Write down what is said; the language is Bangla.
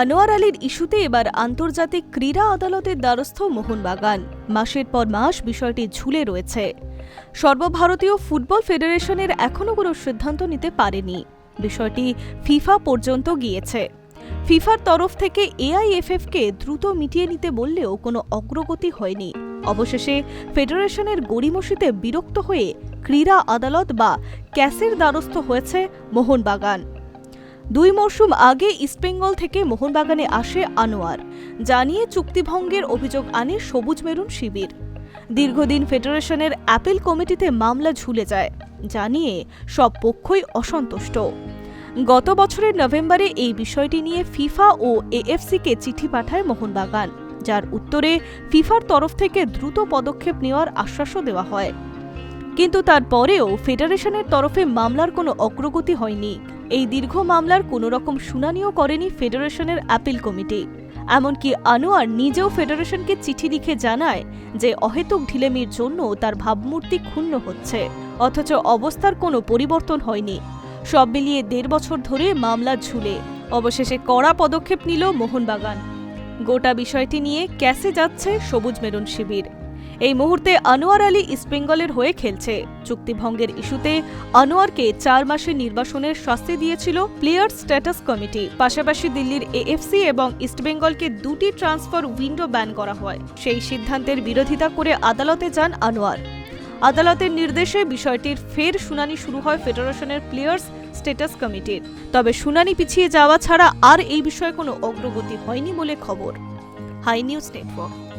আনোয়ার আলীর ইস্যুতে এবার আন্তর্জাতিক ক্রীড়া আদালতের দ্বারস্থ মোহনবাগান। মাসের পর মাস বিষয়টি ঝুলে রয়েছে। সর্বভারতীয় ফুটবল ফেডারেশনের এখনও কোনো সিদ্ধান্ত নিতে পারেনি। বিষয়টি ফিফা পর্যন্ত গিয়েছে। ফিফার তরফ থেকে এআইএফএফকে দ্রুত মিটিয়ে নিতে বললেও কোনো অগ্রগতি হয়নি। অবশেষে ফেডারেশনের গড়িমসিতে বিরক্ত হয়ে ক্রীড়া আদালত বা ক্যাসের দ্বারস্থ হয়েছে মোহনবাগান। 2 মরশুম আগে ইস্টবেঙ্গল থেকে মোহনবাগানে আসে আনোয়ার, জানিয়ে চুক্তিভঙ্গের অভিযোগ আনে সবুজ মেরুন শিবির। দীর্ঘদিন ফেডারেশনের অ্যাপিল কমিটিতে মামলা ঝুলে যায়, জানিয়ে সব পক্ষই অসন্তুষ্ট। গত বছরের নভেম্বরে এই বিষয়টি নিয়ে ফিফা ও এএফসিকে চিঠি পাঠায় মোহনবাগান, যার উত্তরে ফিফার তরফ থেকে দ্রুত পদক্ষেপ নেওয়ার আশ্বাসও দেওয়া হয়। কিন্তু তারপরেও ফেডারেশনের তরফে মামলার কোনো অগ্রগতি হয়নি। এই দীর্ঘ মামলার কোনো রকম শুনানিও করেনি ফেডারেশনের অ্যাপিল কমিটি। এমনকি আনোয়ার নিজেও ফেডারেশনকে চিঠি লিখে জানায় যে অহেতুক ঢিলেমির জন্য তার ভাবমূর্তি ক্ষুণ্ণ হচ্ছে, অথচ অবস্থার কোনো পরিবর্তন হয়নি। সব মিলিয়ে 1.5 বছর ধরে মামলা ঝুলে। অবশেষে কড়া পদক্ষেপ নিল মোহনবাগান। গোটা বিষয়টি নিয়ে ক্যাসে যাচ্ছে সবুজ মেরুন শিবির। এই মুহূর্তে আনোয়ার আলী ইস্টবেঙ্গলের হয়ে খেলছে। চুক্তিভঙ্গের ইস্যুতে আনোয়ারকে 4 মাসের নির্বাসনের শাস্তি দিয়েছিল প্লেয়ার্স স্ট্যাটাস কমিটি। পাশাপাশি দিল্লির এএফসি এবং ইস্টবেঙ্গলকে 2টি ট্রান্সফার উইন্ডো ব্যান করা হয়। সেই সিদ্ধান্তের বিরোধিতা করে আদালতে যান আনোয়ার। আদালতের নির্দেশে বিষয়টির ফের শুনানি শুরু হয় ফেডারেশনের প্লেয়ার্স স্ট্যাটাস কমিটির। তবে শুনানি পিছিয়ে যাওয়া ছাড়া আর এই বিষয়ে কোনো অগ্রগতি হয়নি বলে খবর। Hi news network.